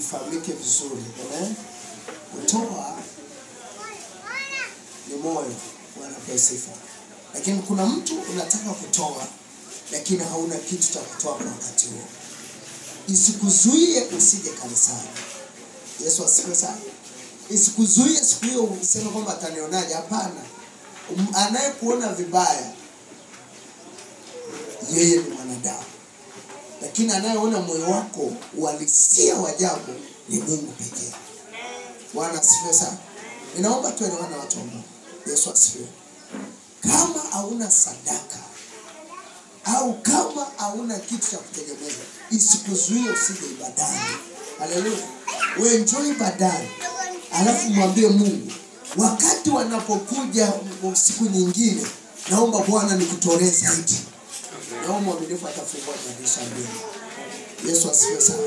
ifahamike vizuri. Amen. Kutoa ni moyo, Bwana sifa. Lakini kuna mtu unataka kutoa lakini hauna kitu cha kutoa kwa wakati huo. Isikuzuie usije kanisani. Yesu asifiwe sana. Isikuzuie siku hiyo useme kwamba atanionaje. Hapana. Anayekuona vibaya yeye ni mwanadamu. Lakini anayeona moyo wako uhalisia wa jambo ni Mungu pekee. Bwana asifiwe sana. Ninaomba tuelewane watu wa Mungu. Yesu asifiwe. Kama hauna sadaka au kama hauna kitu cha kutegemeza, isikuzuie usije ibadani. Haleluya. Wewe enjoy ibadani. Alafu mwambie Mungu, wakati wanapokuja siku nyingine, naomba Bwana nikutolee zaidi. Naomba mwaminifu atafungua dirisha mbili. Yesu asifiwe sana.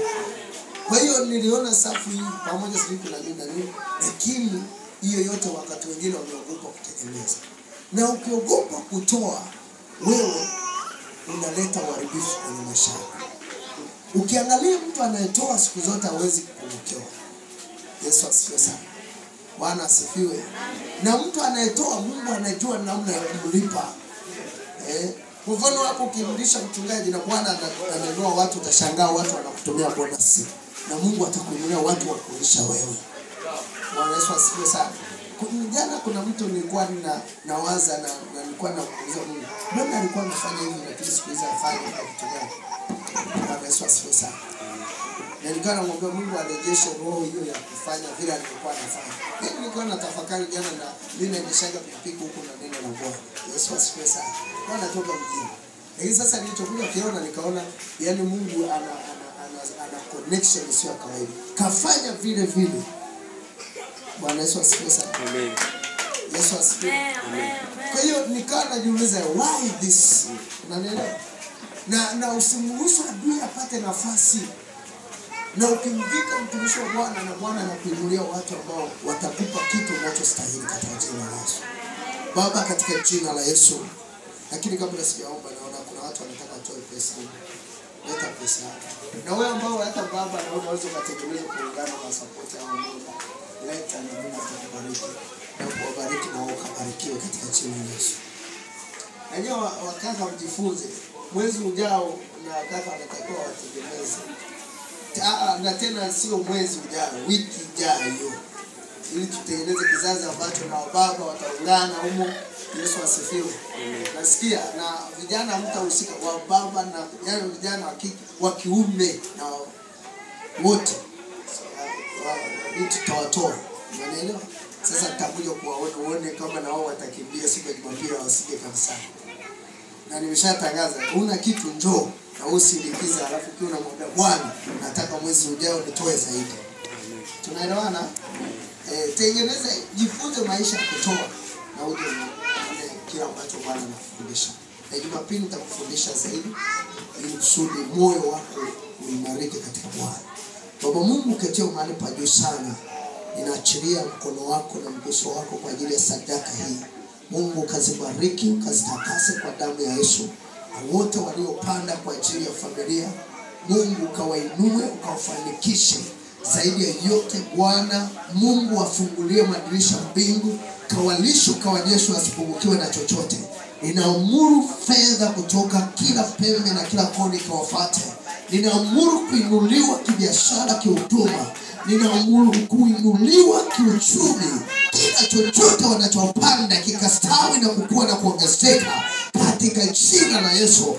Kwa hiyo niliona safu hii pamoja sisi kuna nini, lakini hiyo yote wakati wengine wameogopa kutegemeza. Na ukiogopa kutoa, wewe unaleta uharibifu kwenye maisha. Ukiangalia mtu anayetoa siku zote hawezi kupungukiwa. Yesu asifiwe sana. Bwana asifiwe. Na mtu anayetoa, Mungu anajua namna ya kumlipa. Kwa mfano hapo ukimrudisha mchungaji na Bwana ananua watu, utashangaa watu wanakutumia bonus. Na Mungu atakuinulia watu wa kulisha wewe. Bwana Yesu asifiwe sana. Jana kuna mtu nilikuwa nawaza na nilikuwa nakuuliza Mungu, mbona alikuwa anafanya hivi lakini siku hizi afanye kitu gani? Bwana Yesu asifiwe sana. Na nilikuwa namwambia Mungu arejeshe roho hiyo ya kufanya vile alikuwa anafanya. Mimi nilikuwa natafakari jana na mimi naendeshaga pikipiki huko na neno la Bwana. Yesu asifiwe sana. Bwana toka mjini. Lakini sasa nilichokuja kiona nikaona yani Mungu ana connection sio kawaida. Kafanya vile vile. Bwana Yesu asifiwe sana. Amen. Yesu asifiwe. Amen. Kwa hiyo nikawa najiuliza why this? Na usimruhusu adui apate nafasi. Na ukimvika mtumishi wa Bwana na Bwana anakuinulia watu ambao watakupa kitu unachostahili katika jina la Yesu. Baba, katika jina la Yesu. Lakini kabla sijaomba naona kuna watu wanataka watoe pesa. Leta pesa. Na wewe ambao hata baba na unaweza kutegemea kuungana na support ya Mungu. Leta na Mungu atakubariki. Na kuwabariki na ukabarikiwe katika jina la Yesu. Najua wakaka mjifunze mwezi ujao na wakaka wanatakiwa wategemeze. Na tena sio mwezi ujao, wiki ijayo. Ili tutengeneze kizazi ambacho na baba wataungana humo. Yesu asifiwe. Nasikia na vijana mtahusika wa baba na vijana wa kiume na wote. Tutawatoa. Unaelewa? Sasa tutakuja kuwaona uone kama na wao watakimbia siku ya Jumapili wasije kanisani. Na nimeshatangaza una kitu njoo na usindikize, alafu kiona mwambia Bwana nataka mwezi ujao nitoe zaidi. Tunaelewana? Tengeneza, jifunze maisha ya kutoa na uje kila ambacho Bwana anafundisha. Na Jumapili nitakufundisha zaidi ili kusudi moyo wako uimarike katika Bwana. Baba Mungu katia mahali pa juu sana. Ninaachilia mkono wako na mguso wako kwa ajili ya sadaka hii. Mungu kazibariki, kazitakase kwa damu ya Yesu. Na wote waliopanda kwa ajili ya familia, Mungu kawainue, ukawafanikishe. Zaidi ya yote Bwana Mungu wafungulie madirisha mbingu, kawalisho kawajesho asipungukiwe na chochote. Ninaamuru fedha kutoka kila pembe na kila koni kawafuate. Ninaamuru kuinuliwa kibiashara, kihuduma. Ninaamuru kuinuliwa kiuchumi. Kila chochote wanachopanda kikastawi na kukua na kuongezeka katika jina la Yesu.